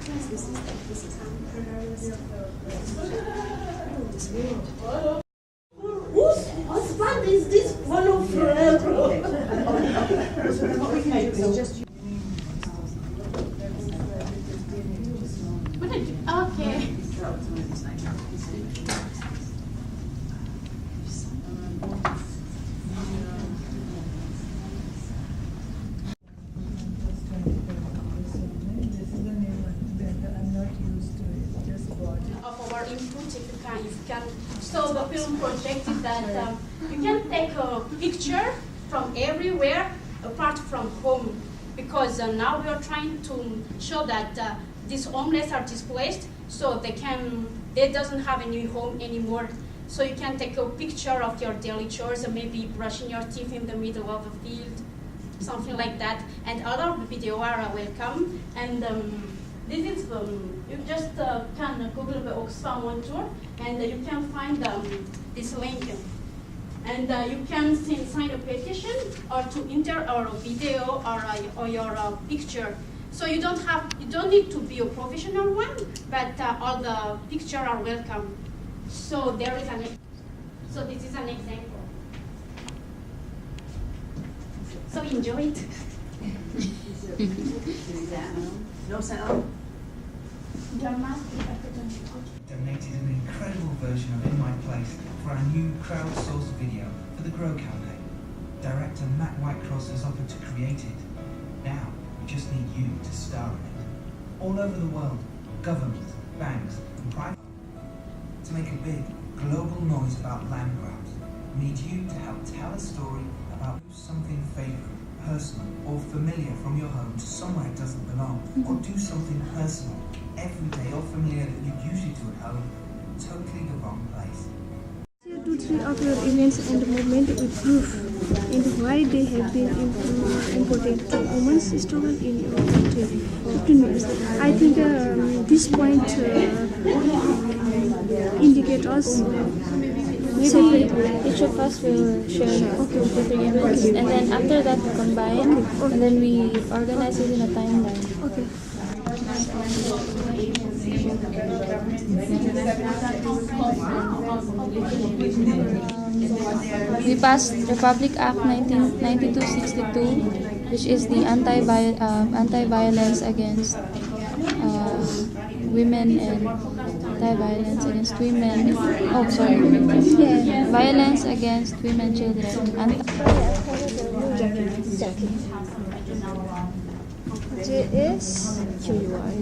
Whose plant is this? One of Okay. Of our input, if you can show the film projected that you can take a picture from everywhere apart from home, because now we are trying to show that these homeless are displaced, so they doesn't have any home anymore. So you can take a picture of your daily chores, and maybe brushing your teeth in the middle of a field, something like that. And other video are welcome. And this is you just can Google the Oxfam One Tour, and you can find this link. And you can sign a petition or to enter our video or your picture. So you don't need to be a professional one, but all the pictures are welcome. So so this is an example. So enjoy it. No sound. Donated an incredible version of In My Place for our new crowdsourced video for the GROW campaign. Director Matt Whitecross has offered to create it. Now, we just need you to star in it. All over the world, governments, banks, and private to make a big global noise about land grabs. We need you to help tell a story about something favorite, personal, or familiar from your home to somewhere it doesn't belong, or do something personal, everyday or familiar that you'd usually do at home, totally the wrong place. Share 2-3 of your events and movement with proof and why they have been important to women's struggle in your country. 15 minutes. I think this point indicate us. Maybe each of us will share the three events, and then after that we combine, and then we organize it in a timeline. Okay. We passed Republic Act 9262, which is the anti-violence against women and anti-violence against women. Oh, sorry. Yeah, violence against women and children. JS QUY.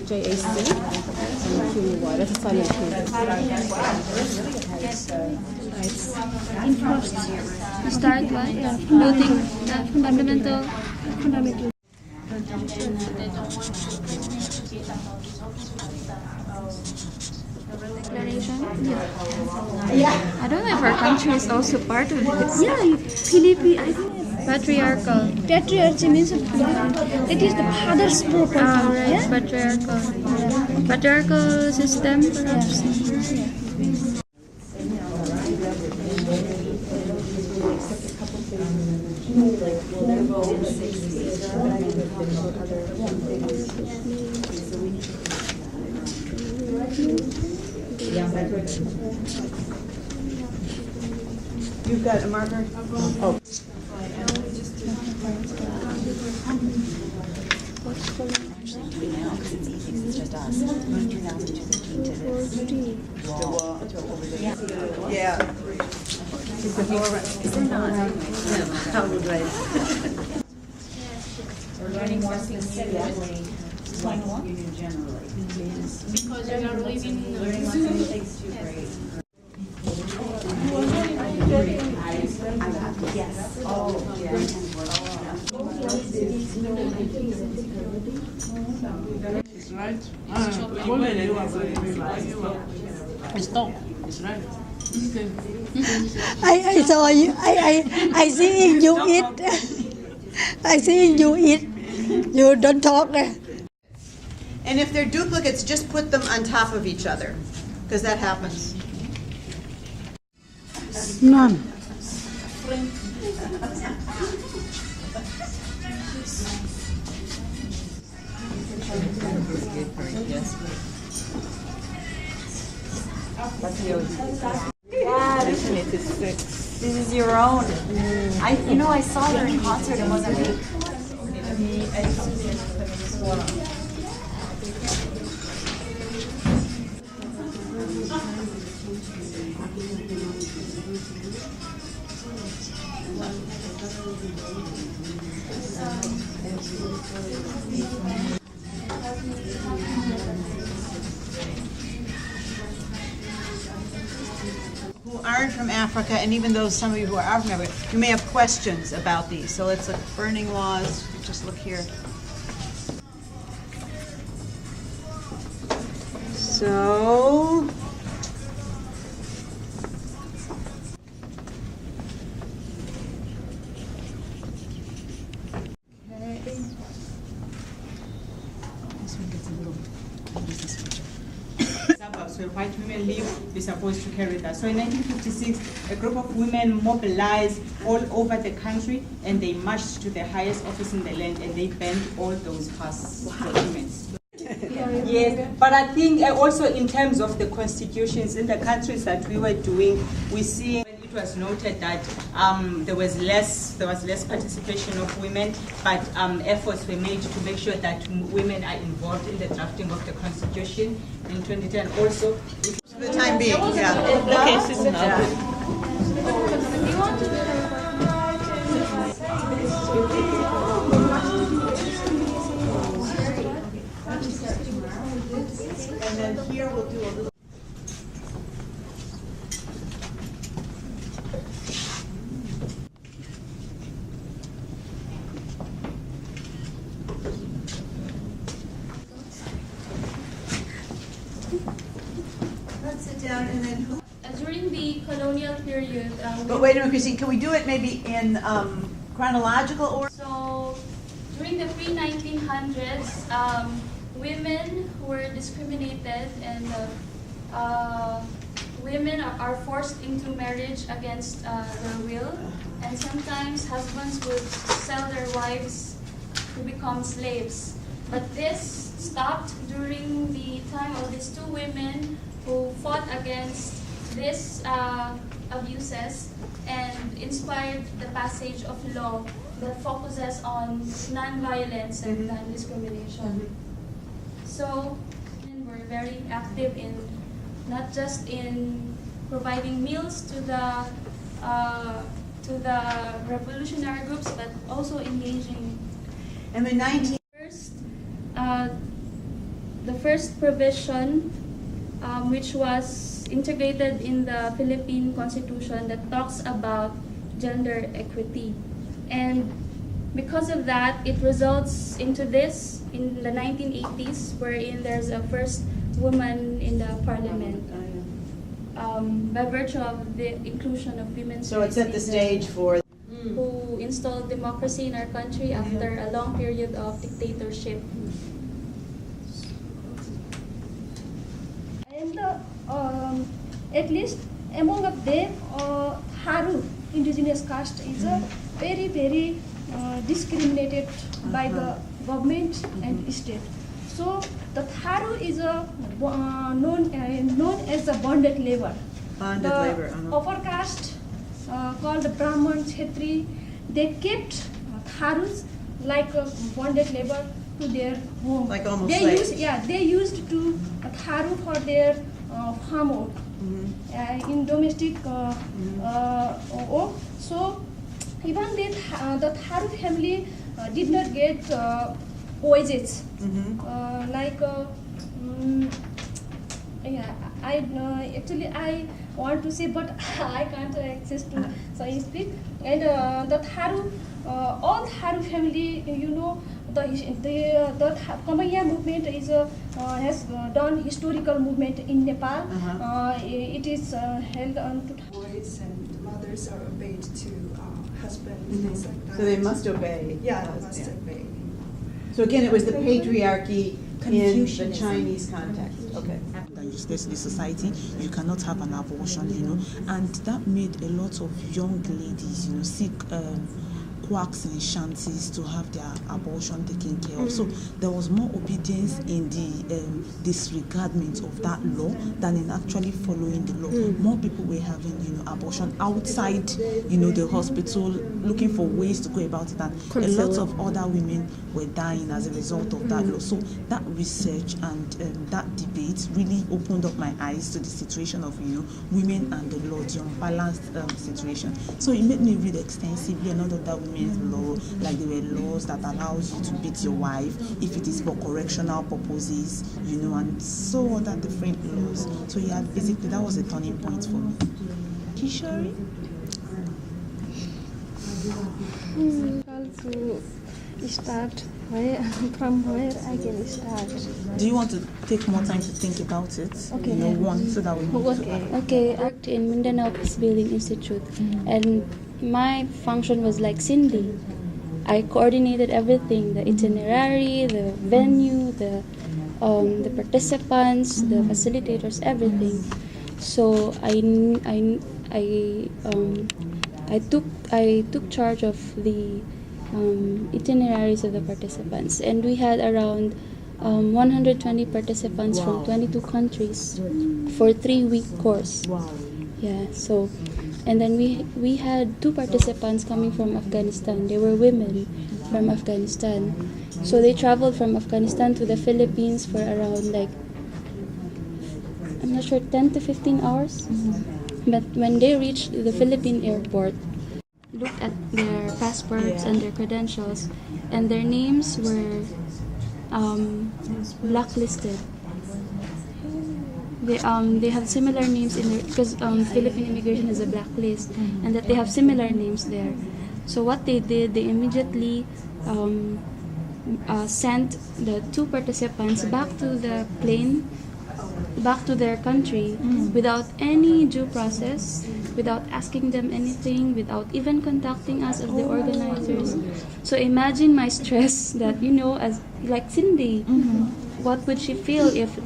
JAC and QUY. That's a silent We start with building the fundamental. Declaration? Yeah. I don't know if our country is also part of it. Yeah, Philippines. I think Patriarchal. patriarchy means it is the father's property. Ah, right. Yeah? Patriarchal. Patriarchal system, perhaps. You've got a marker? Oh. Yeah. Is there not? No, probably. We're learning more specifically what you do generally. Because you are living Learning lessons takes 2 grades. Yes. Oh, yeah. It's right. Stop. It's right. I saw you. I see you eat. I see you eat. You don't talk. And if they're duplicates, just put them on top of each other, because that happens. None. Yeah, this is your own. I saw her in concert in Mozambique. Who aren't from Africa, and even those some of you who are from Africa, you may have questions about these. So let's look. Burning laws. Just look here. So. Suburbs where white women live, we're supposed to carry that. So in 1956, a group of women mobilized all over the country and they marched to the highest office in the land and they banned all those past documents. Yes, but I think also in terms of the constitutions in the countries that we were doing, we see it was noted that there was less participation of women, but efforts were made to make sure that women are involved in the drafting of the constitution in 2010. Also, For the time being, yeah. Okay, Susan. And then here we'll do a little. Let's sit down and then who? During the colonial period, But wait a minute, Christine, can we do it maybe in chronological order? so during the pre-1900s, women were discriminated and women are forced into marriage against their will, and sometimes husbands would sell their wives to become slaves. But this stopped during the time of these two women who fought against these abuses and inspired the passage of law that focuses on non-violence and non-discrimination. So women were very active in not just in providing meals to the revolutionary groups, but also engaging. And the The first provision, which was integrated in the Philippine Constitution, that talks about gender equity. And because of that, it results into this in the 1980s, wherein there's a first woman in the parliament, by virtue of the inclusion of women's So it set the stage for who installed democracy in our country after a long period of dictatorship. And at least among of them, Tharu indigenous caste is very, very discriminated by the government and state. So the Tharu is known as a bonded labor. Bonded The labor. upper caste called the Brahman, Kshetri, they kept Tharus like a bonded labor to their home. Like almost they slaves. they used to Tharu for their farm work in domestic work. So even the Tharu family did not get wages. I want to say, but I can't access to, so I speak. And the Tharu, all Tharu family, the Kamaiya movement is has done historical movement in Nepal. It is held on to boys and mothers are obeyed to husbands, things like that. So they must obey. Yeah, they must obey. So again, it was the patriarchy in the Chinese context. Okay. That you stay to the society, you cannot have an abortion, and that made a lot of young ladies, seek quacks in shanties to have their abortion taken care of. So there was more obedience in the disregardment of that law than in actually following the law. More people were having, abortion outside, the hospital, looking for ways to go about it, and a lot of other women were dying as a result of that law. So that research and that debate really opened up my eyes to the situation of, women and the law, the unbalanced situation. So it made me read extensively a lot of that women's law, like there were laws that allows you to beat your wife if it is for correctional purposes, and so other different laws. So yeah, basically that was a turning point for me. Kishori? To start from where I can start. Do you want to take more time to think about it? Okay. One, so that we move to Okay, I worked in Mindanao Peace Building Institute, and my function was like Cindy. I coordinated everything: the itinerary, the venue, the participants, the facilitators, everything. So I took charge of the itineraries of the participants, and we had around 120 participants from 22 countries for 3-week course. Wow. Yeah. So, and then we had 2 participants coming from Afghanistan. They were women from Afghanistan. So they traveled from Afghanistan to the Philippines for around, like, I'm not sure, 10 to 15 hours. But when they reached the Philippine airport, looked at their passports and their credentials, and their names were blacklisted. They have similar names in there because Philippine immigration is a blacklist, and that they have similar names there. So what they did, they immediately sent the 2 participants back to the plane, back to their country, without any due process, without asking them anything, without even contacting us as the organizers. So imagine my stress that, as like Cindy, what would she feel if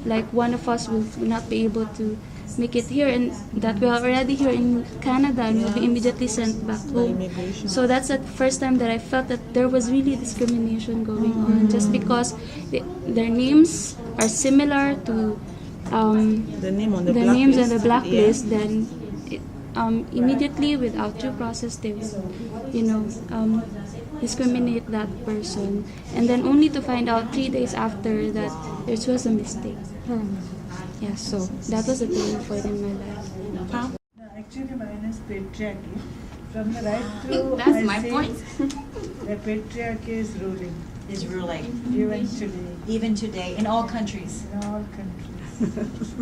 like one of us will not be able to make it here, and that we are already here in Canada and will be immediately sent back home. So that's the first time that I felt that there was really discrimination going on, just because their names are similar to the names on the blacklist. Then immediately, without due process, they would discriminate that person, and then only to find out 3 days after that it was a mistake. Yeah, so that was a turning point in my life. Actually, mine is patriarchy. From the right through, That's I my say point. The patriarchy is ruling. Is ruling. Even today. Even today, in all countries. In all countries.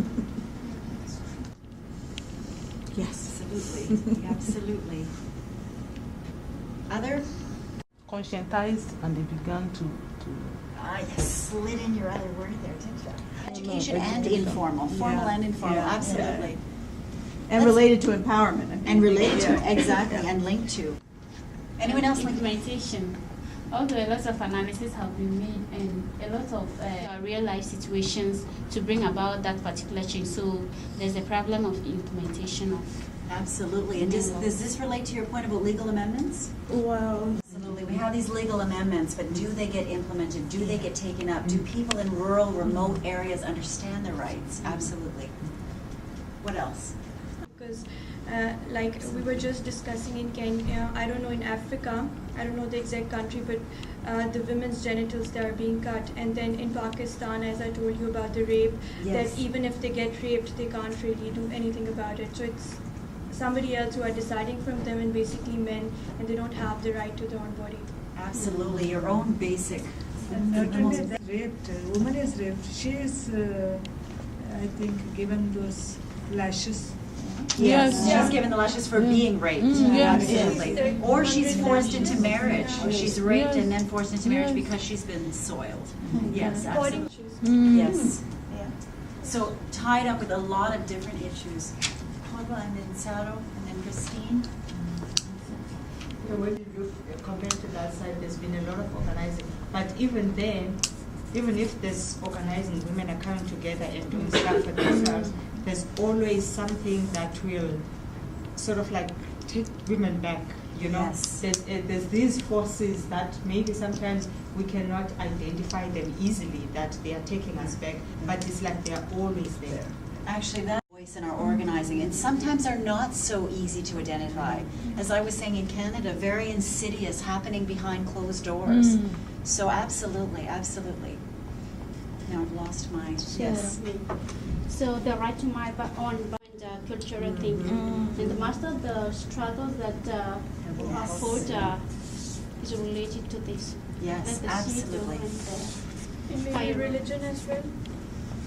Yes. Absolutely. Absolutely. Other? Conscientized, and they began to You slid in your other word there, didn't you? Education and informal, formal and informal, absolutely. And related to empowerment. And related to, exactly, and linked to. Anyone else like implementation? Although a lot of analysis have been made and a lot of real life situations to bring about that particular change. So there's a problem of implementation of. Absolutely. And does this relate to your point about legal amendments? Well, absolutely. We have these legal amendments, but do they get implemented? Do they get taken up? Do people in rural, remote areas understand their rights? Absolutely. What else? Because like we were just discussing in Kenya, I don't know in Africa, I don't know the exact country, but the women's genitals, they are being cut. And then in Pakistan, as I told you about the rape, that even if they get raped, they can't really do anything about it. So it's somebody else who are deciding from them, and basically men, and they don't have the right to their own body. Absolutely, your own basic. and not only that, raped, woman is raped. She is, I think, given those lashes. Yes, she's given the lashes for being raped. Absolutely. Or she's forced into marriage. She's raped and then forced into marriage because she's been soiled. Yes, absolutely. Yes. So tied up with a lot of different issues. Pablo and then Saro and then Christine. When you look compared to that side, there's been a lot of organizing. But even then, even if there's organizing, women are coming together and doing stuff for themselves, there's always something that will sort of like take women back. You know, there's these forces that maybe sometimes we cannot identify them easily, that they are taking us back, but it's like they are always there. Actually, that voice in our organizing, and sometimes are not so easy to identify. As I was saying in Canada, very insidious, happening behind closed doors. So absolutely, absolutely. Now I've lost my, yes. So the right to my own cultural thing, and most of the struggles that are fought is related to this. Yes, absolutely. And maybe religion as well.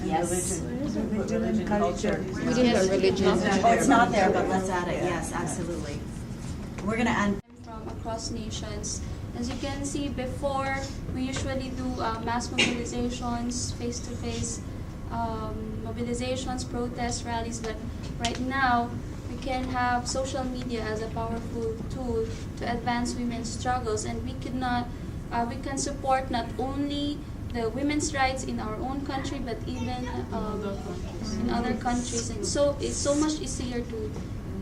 Yes. Religion and culture. We didn't have religion. Oh, it's not there, but let's add it. Yes, absolutely. We're going to add from across nations. As you can see, before we usually do mass mobilizations, face-to-face mobilizations, protests, rallies, but right now we can have social media as a powerful tool to advance women's struggles, and we can support not only the women's rights in our own country, but even in other countries. And so it's so much easier to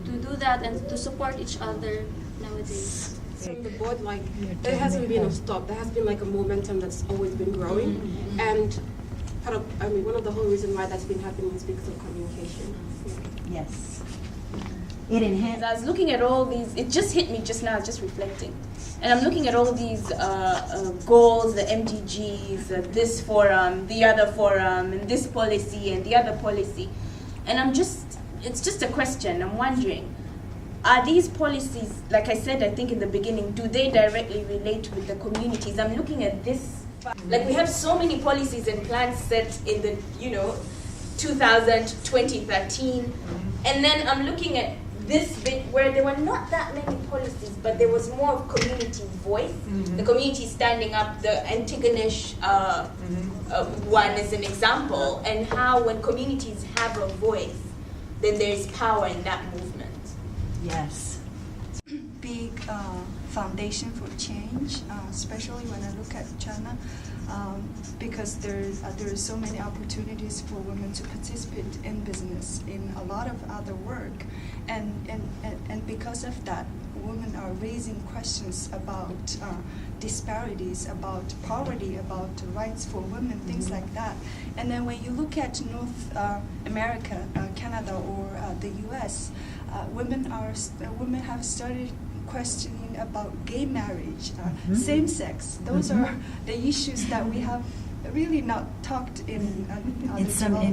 do that and to support each other nowadays. From the board, like, there hasn't been a stop. There has been like a momentum that's always been growing, and one of the whole reason why that's been happening is because of communication. Yes. It enhances. I was looking at all these, it just hit me just now, just reflecting. And I'm looking at all these goals, the MDGs, this forum, the other forum, and this policy, and the other policy. And it's just a question. I'm wondering, are these policies, like I said, I think in the beginning, do they directly relate with the communities? I'm looking at this. Like, we have so many policies and plans set in the, 2000, 2013. And then I'm looking at this bit where there were not that many policies, but there was more of community voice. The community standing up, the Antigonish one is an example, and how when communities have a voice, then there's power in that movement. Yes. Big foundation for change, especially when I look at China, because there are so many opportunities for women to participate in business, in a lot of other work, and because of that, women are raising questions about disparities, about poverty, about rights for women, things like that. And then when you look at North America, Canada, or the U.S., women have started questioning about gay marriage, same sex. Those are the issues that we have really not talked in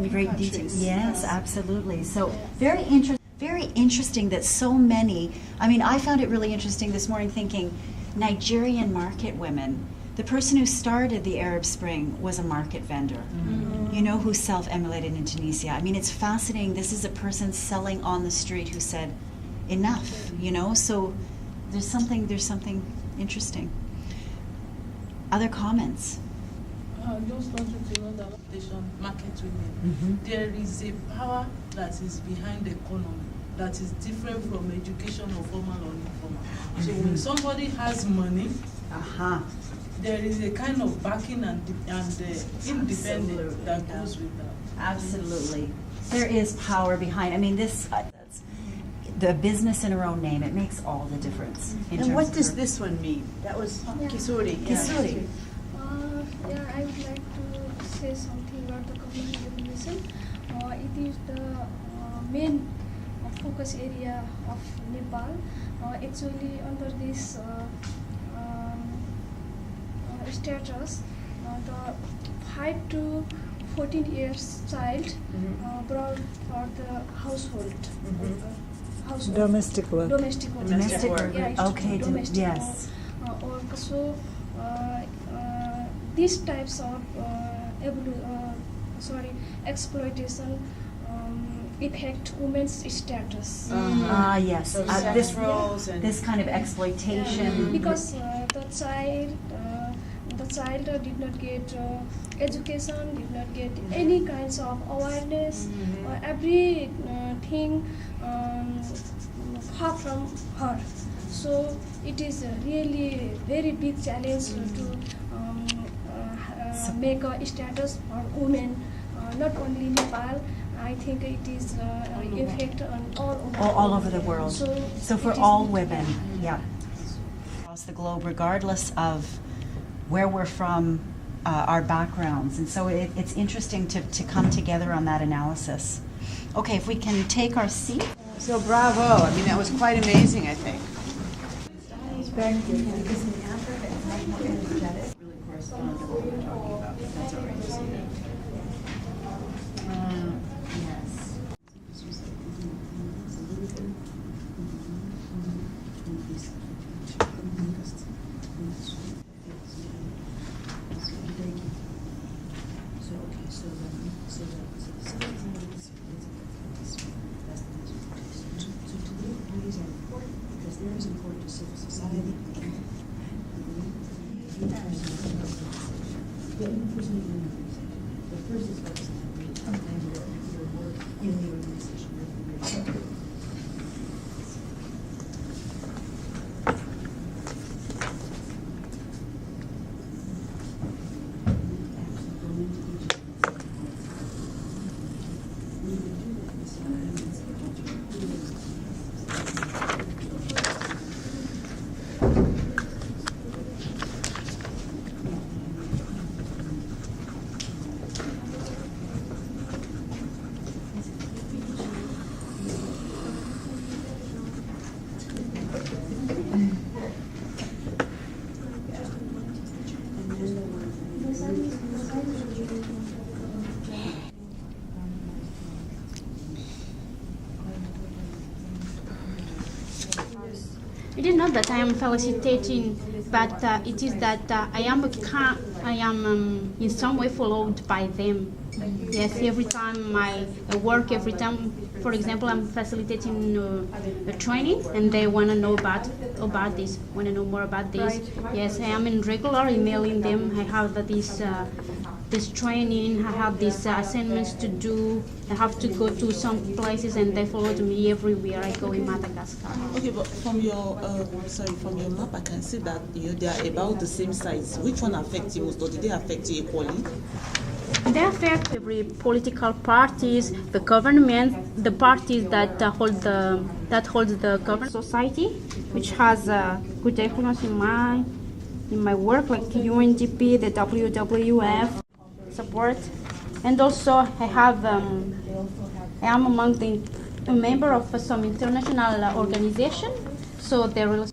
great detail. Yes, absolutely. So very interesting that so many. I mean, I found it really interesting this morning thinking Nigerian market women. The person who started the Arab Spring was a market vendor, who self-emulated in Tunisia. I mean, it's fascinating. This is a person selling on the street who said, enough, so there's something interesting. Other comments? I just wanted to know that market women, there is a power that is behind the economy that is different from education or formal or informal. So when somebody has money, there is a kind of backing and independence that goes with that. Absolutely. There is power behind. I mean, the business in her own name, it makes all the difference. And what does this one mean? That was Kisuri. Kisuri. I would like to say something about the community feminism. It is the main focus area of Nepal. Actually, under this status, the 5 to 14 years child brought for the household. Domestic work. Domestic work. Yeah, okay, domestic yes. work. So these types of exploitation affect women's status. Yes. This kind of exploitation. Because the child did not get education, did not get any kinds of awareness, everything far from her. So it is really very big challenge to make a status for women, not only Nepal. I think it is effect on all over the world. So for all women, yeah. across the globe, regardless of where we're from, our backgrounds. And so it's interesting to come together on that analysis. Okay, if we can take our seat. So bravo. I mean, that was quite amazing, I think. It's very different because in Africa it's much more energetic. Really correspond to what we're talking about. That's all right. Yes. Very important to civil society. The first is representative and your work in the organization. It is not that I am felicitating, but it is that I am in some way followed by them. Yes, every time I work, every time, for example, I'm facilitating a training, and they want to know about this, want to know more about this. Yes, I am in regular emailing them. I have this training, I have these assignments to do. I have to go to some places, and they follow me everywhere I go in Madagascar. Okay, but from your map, I can see that they are about the same size. Which one affects you most, or did they affect you equally? They affect every political parties, the government, the parties that hold the government society, which has good influence in my work, like UNDP, the WWF support, and also I am among a member of some international organization, so there will.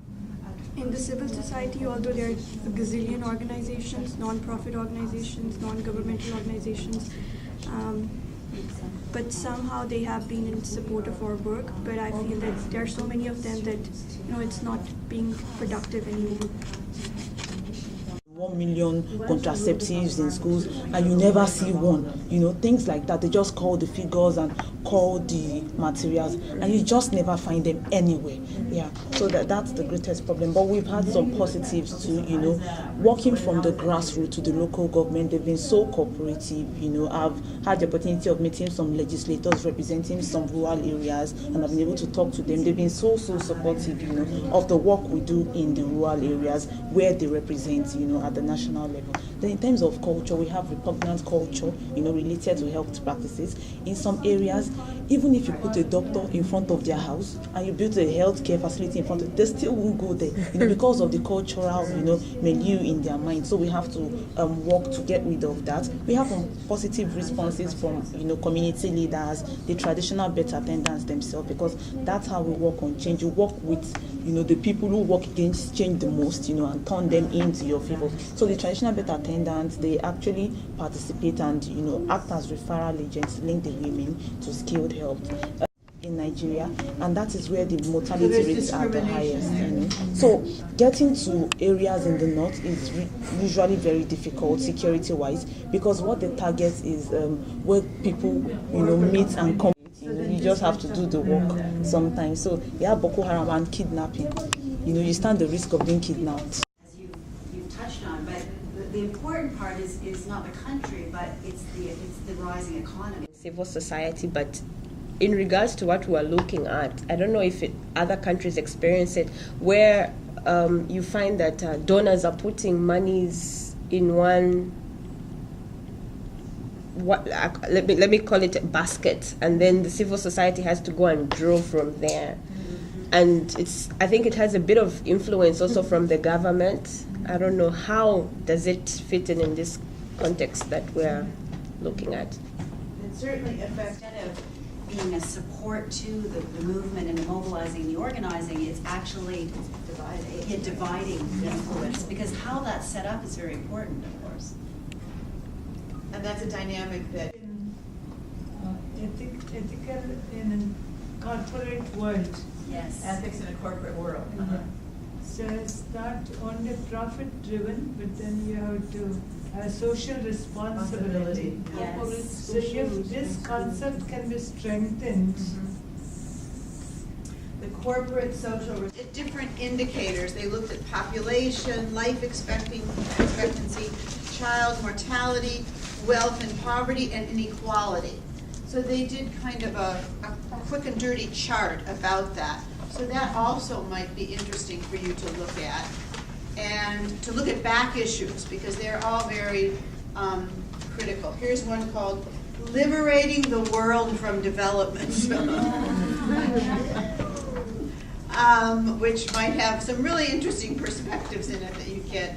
In the civil society, although there are a gazillion organizations, non-profit organizations, non-governmental organizations, but somehow they have been in support of our work. But I feel that there are so many of them that it's not being productive anymore. 1 million contraceptives in schools, and you never see one. Things like that. They just call the figures and call the materials, and you just never find them anywhere. Yeah, so that's the greatest problem. But we've had some positives too. Working from the grassroots to the local government, they've been so cooperative. I've had the opportunity of meeting some legislators representing some rural areas, and I've been able to talk to them. They've been so supportive, of the work we do in the rural areas where they represent, at the national level. Then in terms of culture, we have repugnant culture, related to health practices. In some areas, even if you put a doctor in front of their house and you build a healthcare facility in front of it, they still won't go there, because of the cultural, milieu in their mind. So we have to work to get rid of that. We have positive responses from, community leaders, the traditional birth attendants themselves, because that's how we work on change. You work with, the people who work against change the most, and turn them into your favor. So the traditional birth attendants, they actually participate and, act as referral agents, link the women to skilled health in Nigeria, and that is where the mortality rates are the highest. So getting to areas in the north is usually very difficult security-wise, because what they target is where people, meet and come. You just have to do the work sometimes. So you have Boko Haram and kidnapping. You stand the risk of being kidnapped. As you've touched on, but the important part is not the country, but it's the rising economy. Civil society, but in regards to what we're looking at, I don't know if other countries experience it, where you find that donors are putting monies in one. Let me call it a basket, and then the civil society has to go and draw from there. and I think it has a bit of influence also from the government. I don't know, how does it fit in this context that we're looking at? It certainly affects, instead of being a support to the movement and the mobilizing, the organizing, it's actually dividing influence, because how that's set up is very important, of course. And that's a dynamic that Ethical in a corporate world. Yes. Ethics in a corporate world. So it's not only profit driven, but then you have to have social responsibility. Yes. So if this concept can be strengthened, the corporate social different indicators. They looked at population, life expectancy, child mortality, wealth and poverty, and inequality. So they did kind of a quick and dirty chart about that. So that also might be interesting for you to look at. And to look at back issues, because they're all very critical. Here's one called Liberating the World from Development. Which might have some really interesting perspectives in it that you get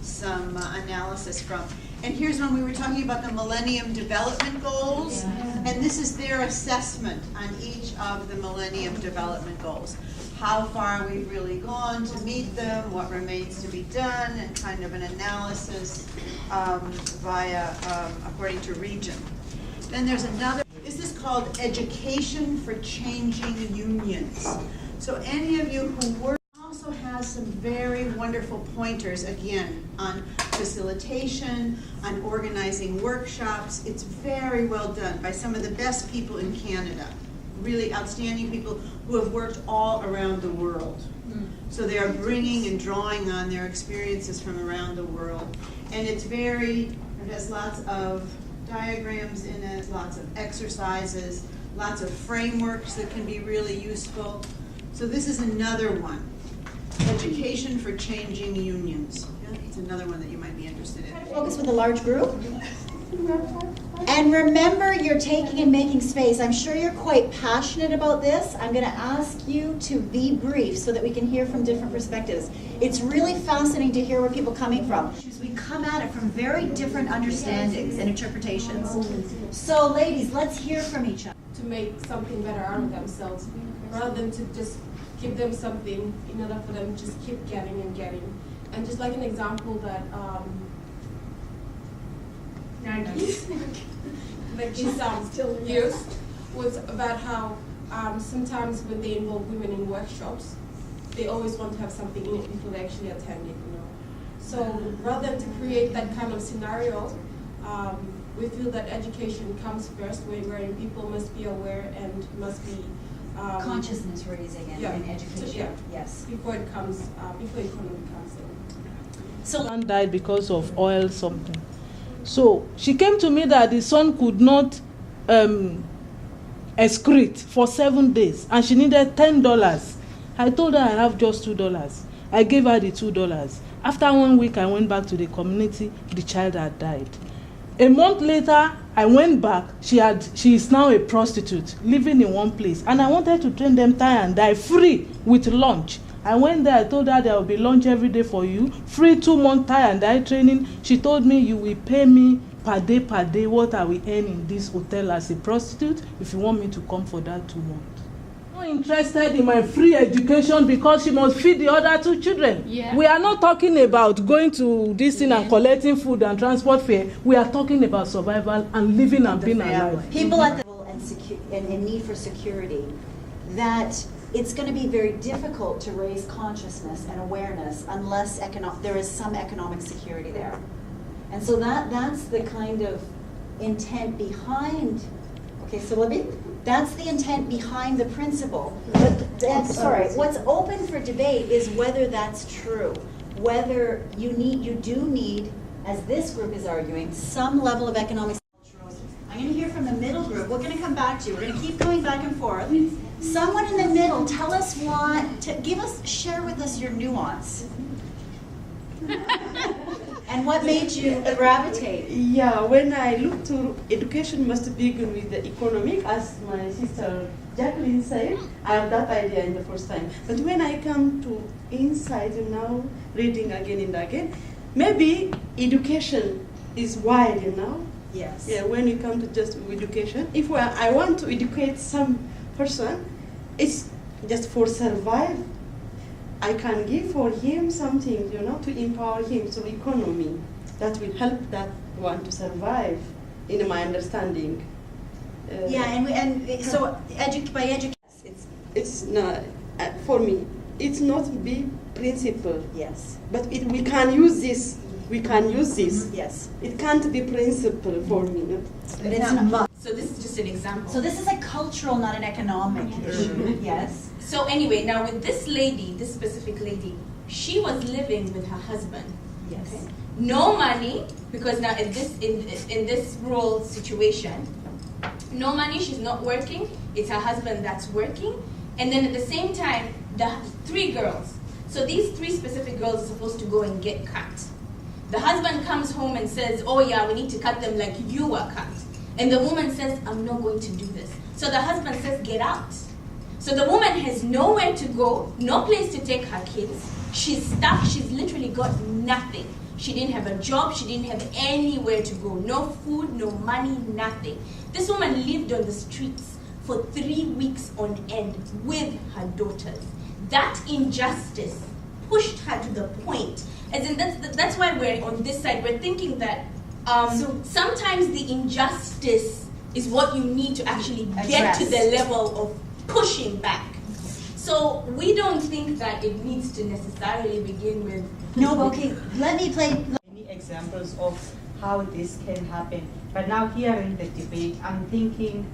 some analysis from. And here's one we were talking about, the Millennium Development Goals. And this is their assessment on each of the Millennium Development Goals. How far we've really gone to meet them, what remains to be done, and kind of an analysis according to region. Then there's another, this is called Education for Changing Unions. So any of you who work also has some very wonderful pointers, again, on facilitation, on organizing workshops. It's very well done by some of the best people in Canada, really outstanding people who have worked all around the world. So they are bringing and drawing on their experiences from around the world. And it has lots of diagrams in it, lots of exercises, lots of frameworks that can be really useful. So this is another one, Education for Changing Unions. Yeah, it's another one that you might be interested in. Focus with a large group. And remember, you're taking and making space. I'm sure you're quite passionate about this. I'm going to ask you to be brief so that we can hear from different perspectives. It's really fascinating to hear where people are coming from. We come at it from very different understandings and interpretations. So ladies, let's hear from each other. To make something better out of themselves, rather than to just give them something in order for them to just keep getting and getting. And just like an example that used was about how sometimes when they involve women in workshops, they always want to have something in it before they actually attend it, So rather than to create that kind of scenario, we feel that education comes first, wherein people must be aware and must be consciousness raising and education. Yes. Before it comes, before economy comes in. So son died because of oil something. So she came to me that the son could not excrete for 7 days, and she needed $10. I told her I have just $2. I gave her the $2. After 1 week, I went back to the community. The child had died. A month later, I went back. She is now a prostitute living in one place, and I wanted to train them tie and dye free with lunch. I went there. I told her there will be lunch every day for you, free 2-month tie and dye training. She told me, you will pay me per day what I will earn in this hotel as a prostitute if you want me to come for that 2 months. Not interested in my free education because she must feed the other 2 children. Yeah. We are not talking about going to this thing and collecting food and transport fare. We are talking about survival and living and being alive. People at the level and need for security, that it's going to be very difficult to raise consciousness and awareness unless there is some economic security there. And so that's the kind of intent behind, okay, so that's the intent behind the principle. But what's open for debate is whether that's true, whether you do need, as this group is arguing, some level of economic. I'm going to hear from the middle group. We're going to come back to you. We're going to keep going back and forth. Someone in the middle, tell us share with us your nuance. And what made you gravitate? Yeah, when I look to education must begin with the economic, as my sister Jacqueline said, I have that idea in the first time. But when I come to inside reading again and again, maybe education is wide, Yes. Yeah, when you come to just education, if I want to educate some person, it's just for survive. I can give for him something, to empower him through economy. That will help that one to survive, in my understanding. So by education, it's not for me. It's not be principle. Yes. But we can use this. We can use this. Yes. It can't be principle for me. But it's not. So this is just an example. So this is a cultural, not an economic issue. Yes. So anyway, now with this lady, this specific lady, she was living with her husband. Yes. Okay? No money, because now in this rural situation, no money, she's not working, it's her husband that's working, and then at the same time, the 3 girls. So these 3 specific girls are supposed to go and get cut. The husband comes home and says, oh yeah, we need to cut them like you were cut. And the woman says, I'm not going to do this. So the husband says, get out. So the woman has nowhere to go, no place to take her kids. She's stuck, she's literally got nothing. She didn't have a job, she didn't have anywhere to go. No food, no money, nothing. This woman lived on the streets for 3 weeks on end with her daughters. That injustice pushed her to the point. As in, that's why we're on this side. We're thinking that sometimes the injustice is what you need to actually get to the level of pushing back. So we don't think that it needs to necessarily begin with... No, okay, let me play... Many examples of how this can happen. But now hearing the debate, I'm thinking,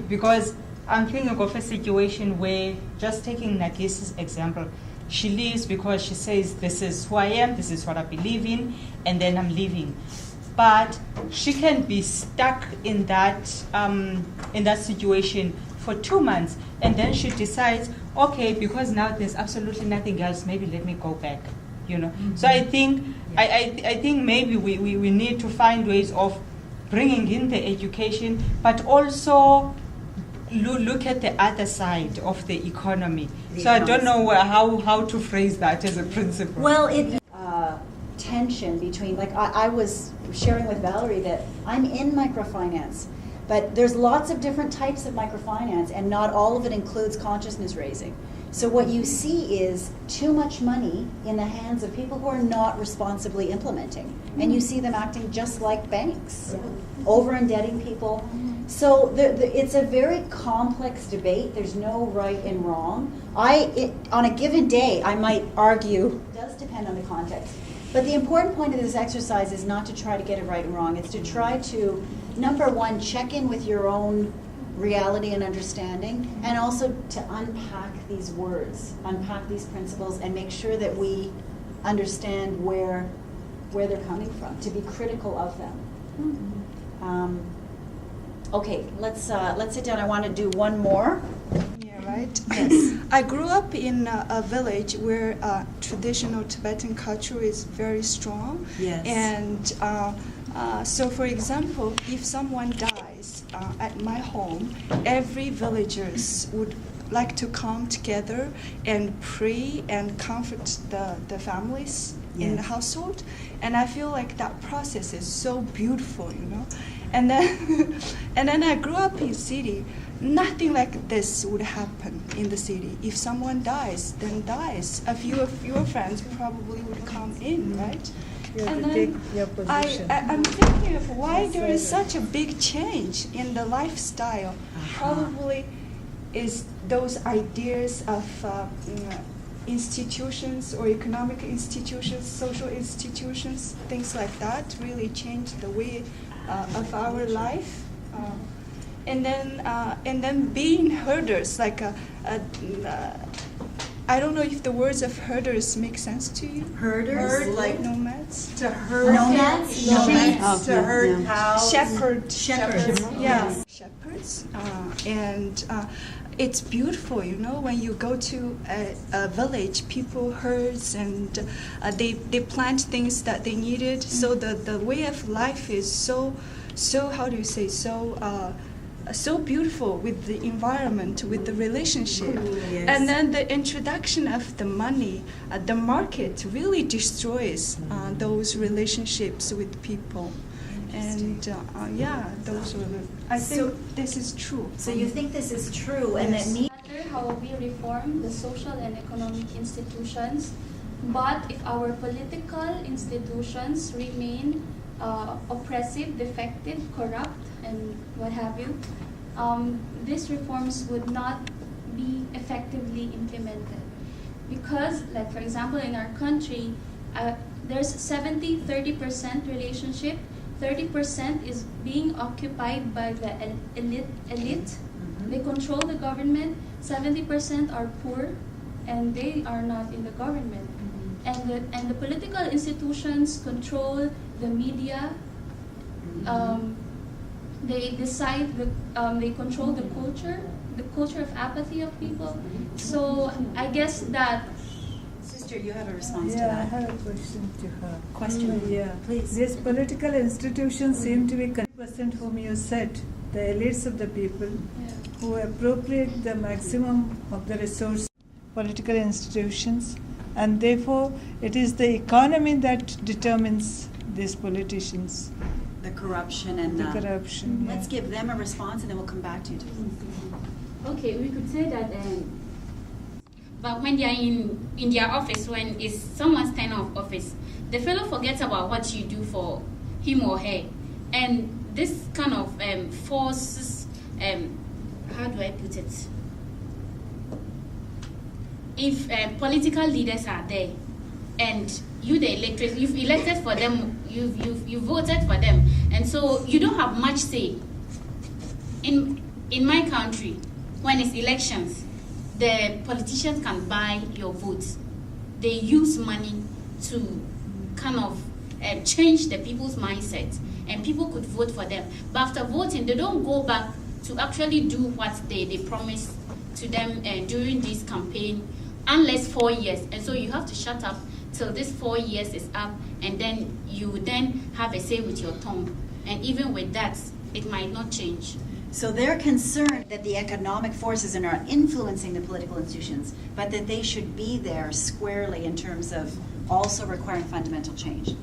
because I'm thinking of a situation where, just taking Nagisa's example, she leaves because she says, this is who I am, this is what I believe in, and then I'm leaving. But she can be stuck in that situation for 2 months, and then she decides, okay, because now there's absolutely nothing else, maybe let me go back. So I think I think maybe we need to find ways of bringing in the education, but also look at the other side of the economy. So I don't know how to phrase that as a principle. Well, tension between, like I was sharing with Valerie that I'm in microfinance, but there's lots of different types of microfinance, and not all of it includes consciousness raising. So what you see is too much money in the hands of people who are not responsibly implementing. And you see them acting just like banks, over-indebting people. So it's a very complex debate. There's no right and wrong. On a given day, I might argue, it does depend on the context. But the important point of this exercise is not to try to get it right and wrong. It's to try to, number one, check in with your own reality and understanding, and also to unpack these words, unpack these principles, and make sure that we understand where they're coming from, to be critical of them. Okay, let's sit down. I want to do one more. Yeah, right? Yes. I grew up in a village where traditional Tibetan culture is very strong. Yes. And so, for example, if someone dies at my home, every villagers would like to come together and pray and comfort the families in the household. And I feel like that process is so beautiful, And then I grew up in city. Nothing like this would happen in the city. If someone dies, then dies. A few of your friends probably would come in, right? And then I'm thinking of why there is such a big change in the lifestyle. Probably is those ideas of institutions or economic institutions, social institutions, things like that really change the way of our life. And then being herders, like I don't know if the words of herders make sense to you. Herders, like nomads. To herd nomads, sheep, to herd cows. Shepherds. Yeah. Shepherds, and it's beautiful, when you go to a village, people herds and they plant things that they needed. So the way of life is so how do you say, so so beautiful with the environment, with the relationship. Yes. And then the introduction of the money, the market really destroys those relationships with people. And yeah, those are the, I think this is true. So you think this is true, and that means How we reform the social and economic institutions, but if our political institutions remain oppressive, defective, corrupt, and what have you, these reforms would not be effectively implemented. Because, like for example, in our country, there's 70-30% relationship. 30% is being occupied by the elite. They control the government. 70% are poor, and they are not in the government. And the political institutions control the media. They decide they control the culture of apathy of people. So I guess that. Sister, you have a response to Yeah, that. I have a question to her. Question? Yeah, please. These political institutions seem to be 100% whom you said, the elites of the people, who appropriate the maximum of the resources, political institutions, and therefore it is the economy that determines these politicians. The corruption and the corruption. Yeah. Let's give them a response, and then we'll come back to you. Okay, we could say that. But when they are in their office, when it's someone's tenure of office, the fellow forgets about what you do for him or her, and this kind of forces. How do I put it? If political leaders are there, and you, the electorate, you've elected for them, you voted for them, and so you don't have much say. In my country, when it's elections, the politicians can buy your votes. They use money to kind of change the people's mindset, and people could vote for them. But after voting, they don't go back to actually do what they promised to them during this campaign, unless 4 years. And so you have to shut up till this 4 years is up, and then you would then have a say with your tongue. And even with that, it might not change. So they're concerned that the economic forces are not influencing the political institutions, but that they should be there squarely in terms of also requiring fundamental change.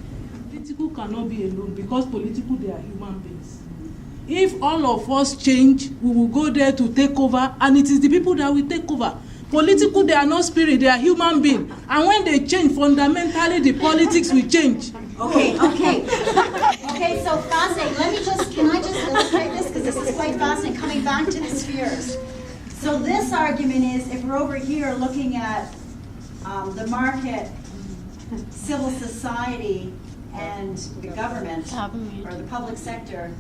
Political cannot be alone, because political, they are human beings. If all of us change, we will go there to take over, and it is the people that will take over. Political, they are not spirit, they are human beings. And when they change, fundamentally the politics will change. Okay, so fascinating. Can I just illustrate this, because this is quite fascinating, coming back to the spheres. So this argument is, if we're over here looking at the market, civil society, and the government, or the public sector,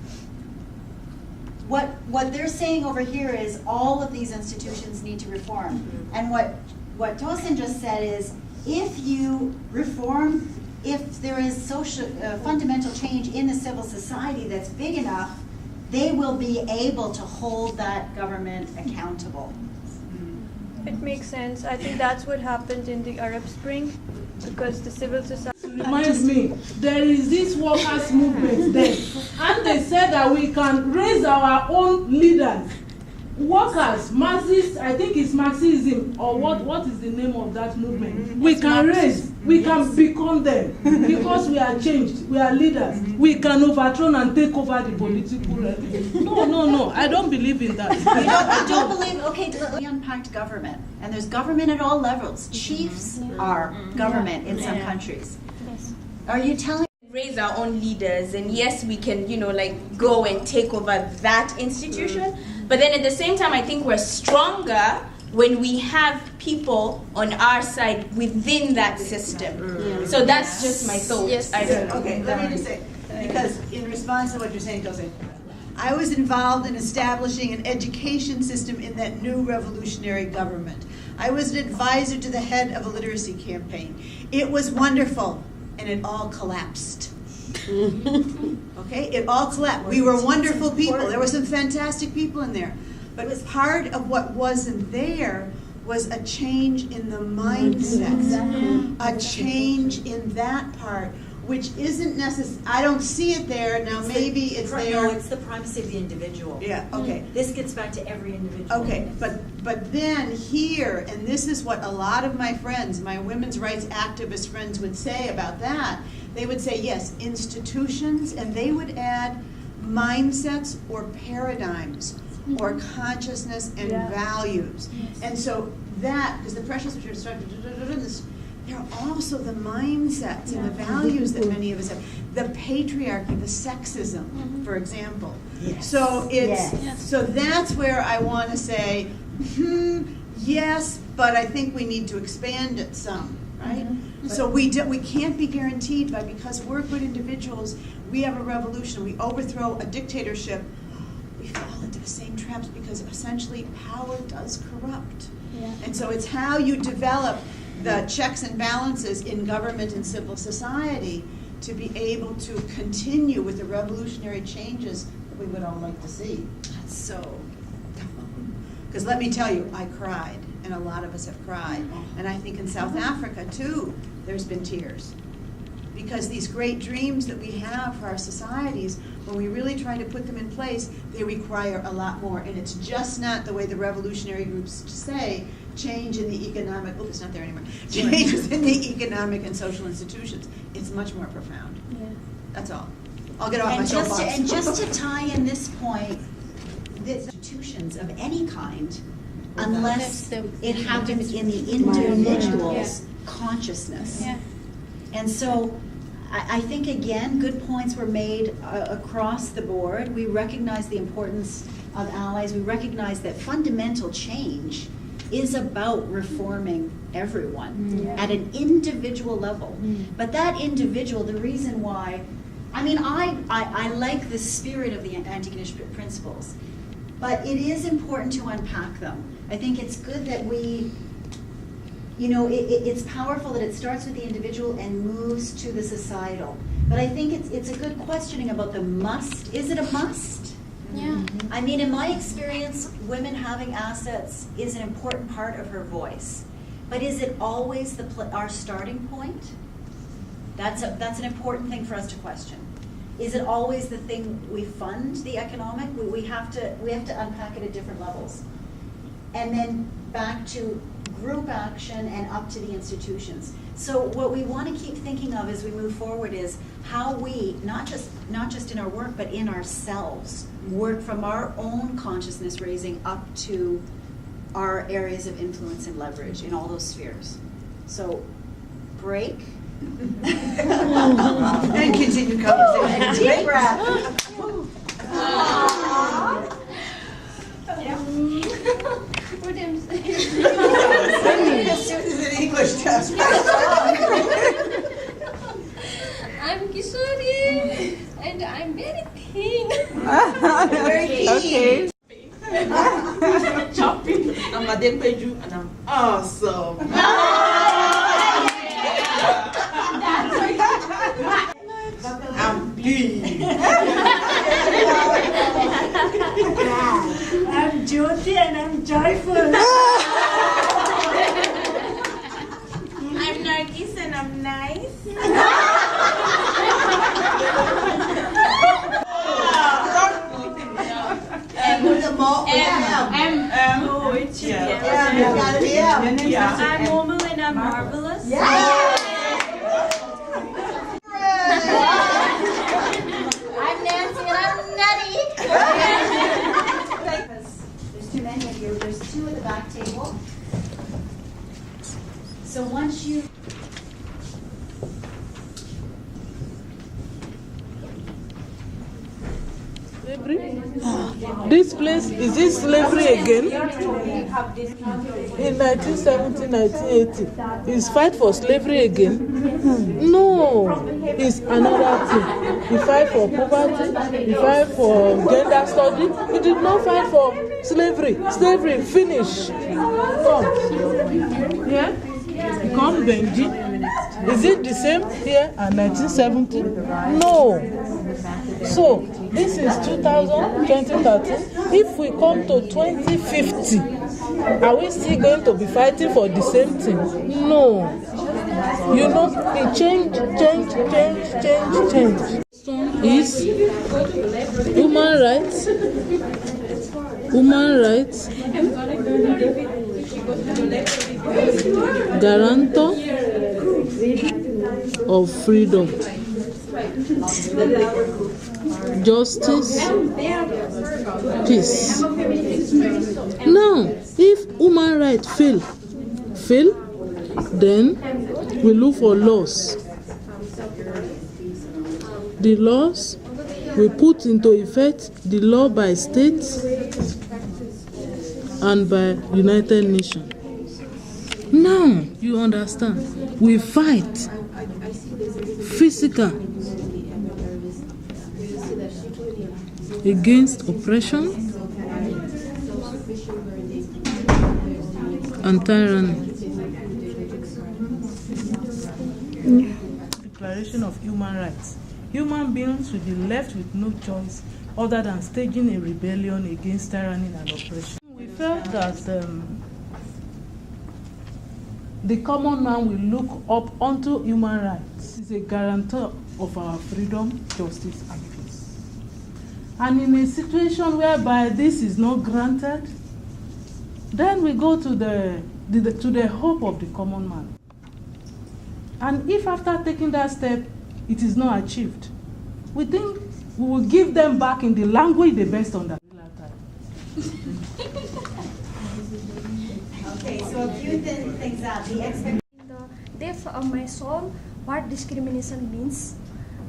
what they're saying over here is all of these institutions need to reform. And what Tosin just said is, if you reform, if there is social fundamental change in the civil society that's big enough, they will be able to hold that government accountable. It makes sense. I think that's what happened in the Arab Spring, because the civil society Reminds me, there is this workers' movement there, and they said that we can raise our own leaders. Workers, Marxists, I think it's Marxism, or what is the name of that movement? We can raise, we can become them, because we are changed, we are leaders. We can overthrow and take over the political reality. No, I don't believe in that. I don't believe, okay, we unpacked government, and there's government at all levels. Chiefs are government in some countries. Are you telling raise our own leaders, and yes, we can, go and take over that institution, but then at the same time, I think we're stronger when we have people on our side within that system. So that's just my thought. Yes. I don't know. Okay, let me just say, because in response to what you're saying, Tosin, I was involved in establishing an education system in that new revolutionary government. I was an advisor to the head of a literacy campaign. It was wonderful, and it all collapsed. Okay, it all collapsed. We were wonderful people. There were some fantastic people in there. But as part of what wasn't there was a change in the mindset, a change in that part which isn't necessary. I don't see it there now. Maybe it's there. No, it's the primacy of the individual. Yeah. Okay. This gets back to every individual. Okay, but then here, and this is what a lot of my friends, my women's rights activist friends would say about that. They would say, yes, institutions, and they would add mindsets or paradigms or consciousness and values. And so that, because the precious materials start they're also the mindsets and the values that many of us have. The patriarchy, the sexism, for example. Yes. So it's so that's where I want to say, yes, but I think we need to expand it some, right? So we can't be guaranteed by, because we're good individuals, we have a revolution, we overthrow a dictatorship, we fall into the same traps because essentially power does corrupt. And so it's how you develop the checks and balances in government and civil society to be able to continue with the revolutionary changes that we would all like to see. That's so, because let me tell you, I cried, and a lot of us have cried. And I think in South Africa, too, there's been tears. Because these great dreams that we have for our societies, when we really try to put them in place, they require a lot more. And it's just not the way the revolutionary groups say, change in the economic, it's not there anymore, changes in the economic and social institutions. It's much more profound. That's all. I'll get off my soapbox. And just to tie in this point, the institutions of any kind, unless it happens in the individual's consciousness. And so I think, again, good points were made across the board. We recognize the importance of allies. We recognize that fundamental change is about reforming everyone at an individual level. But that individual, the reason why, I mean, I like the spirit of the Antigonish principles, but it is important to unpack them. I think it's good that we, you know, it's powerful that it starts with the individual and moves to the societal. But I think it's a good questioning about the must. Is it a must? I mean, in my experience, women having assets is an important part of her voice. But is it always our starting point? That's an important thing for us to question. Is it always the thing we fund the economic? We have to unpack it at different levels. And then back to group action and up to the institutions. So what we want to keep thinking of as we move forward is how we, not just in our work, but in ourselves, work from our own consciousness raising up to our areas of influence and leverage in all those spheres. So break. And continue conversation. Deep breath. This is an English test. I'm Kishori, and I'm very thin. Very thin. Chopping. I'm Madame Peju, and I'm awesome. I'm big. I'm Jyoti and I'm joyful. I'm Nargis, and I'm nice. And with the malt, M. Oh, it's I'm normal and I'm marvelous. I'm Nancy and I'm nutty. There's too many of you. There's two at the back table. So once you... This place, is it slavery again? In 1970, 1980, is fight for slavery again? No, it's another thing. He fight for poverty, he fight for gender study. He did not fight for slavery. Slavery, finish. Come. Yeah? Come, Benji. Is it the same here in 1970? No. So, this is 2013. If we come to 2050, are we still going to be fighting for the same thing? No. You know, change is human rights, guarantor of freedom, justice, peace. Now, if human rights fail, then we look for laws. The laws we put into effect, the law by states and by United Nations. Now you understand. We fight physical against oppression and tyranny. Declaration of Human Rights. Human beings will be left with no choice other than staging a rebellion against tyranny and oppression. We felt that the common man will look up unto human rights. It's a guarantor of our freedom, justice, and peace. And in a situation whereby this is not granted, then we go to the hope of the common man. And if after taking that step, it is not achieved, we think we will give them back in the language they best understand. Okay, so a few things out. The depth of my soul, what discrimination means.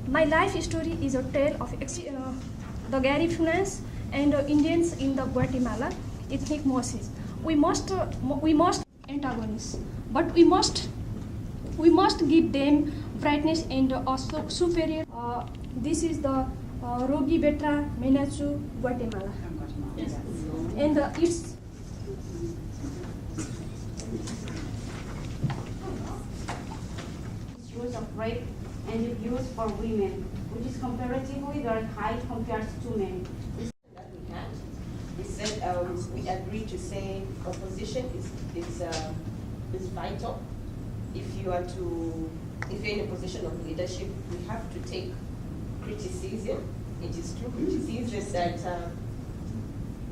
My life story is a tale of the Garifunas and Indians in the Guatemala ethnic Moses. We must antagonists, but we must give them brightness and also superior. This is the Rogi Betra Menachu, Guatemala. And it's Use of rape and abuse for women, which is comparatively very high compared to men. That we had. We said we agreed to say opposition is vital. If you're in a position of leadership, we have to take criticism. It is true criticism that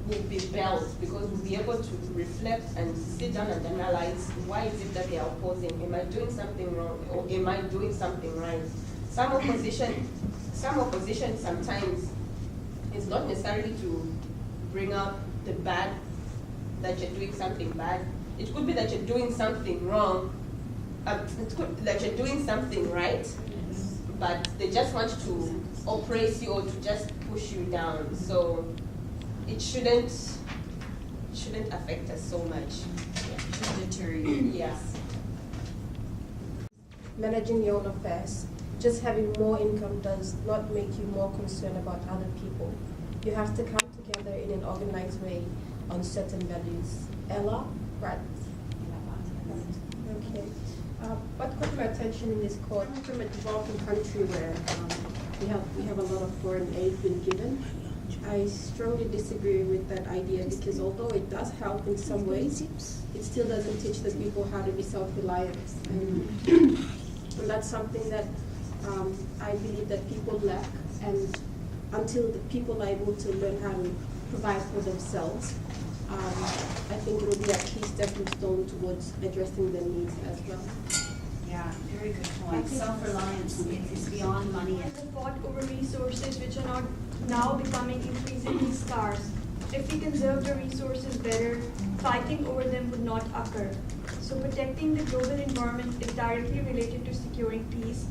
will be felt, because we'll be able to reflect and sit down and analyze why is it that they are opposing. Am I doing something wrong, or am I doing something right? Some opposition sometimes is not necessarily to bring up the bad, that you're doing something bad. It could be that you're doing something wrong. It could be that you're doing something right, but they just want to oppress you or to just push you down. So it shouldn't affect us so much. Deteriorate. Yes. Managing your own affairs. Just having more income does not make you more concerned about other people. You have to come together in an organized way on certain values. Ella, right? Okay. What caught my attention in this court, from a developing country where we have a lot of foreign aid being given, I strongly disagree with that idea, because although it does help in some ways, it still doesn't teach the people how to be self-reliant. And that's something that I believe that people lack, and until the people are able to learn how to provide for themselves, I think it will be a key stepping stone towards addressing their needs as well. Yeah, very good point. Self-reliance is beyond money. We fought over resources which are now becoming increasingly scarce. If we conserve the resources better, fighting over them would not occur. So protecting the global environment is directly related to securing peace.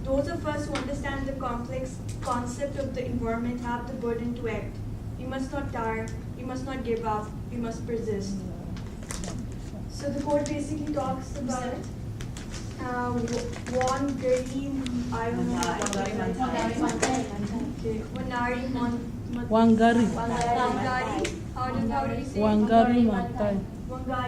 Those of us who understand the complex concept of the environment have the burden to act. We must not tire, we must not give up, we must persist. So the court basically talks about Wangari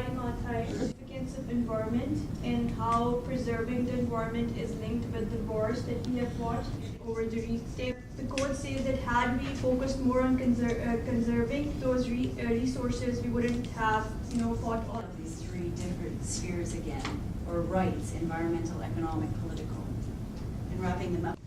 Maathai. Significance of environment and how preserving the environment is linked with the wars that we have fought over the resources. The court says that had we focused more on conserving those resources, we wouldn't have, fought all of these three different spheres again, or rights, environmental, economic, political, and wrapping them up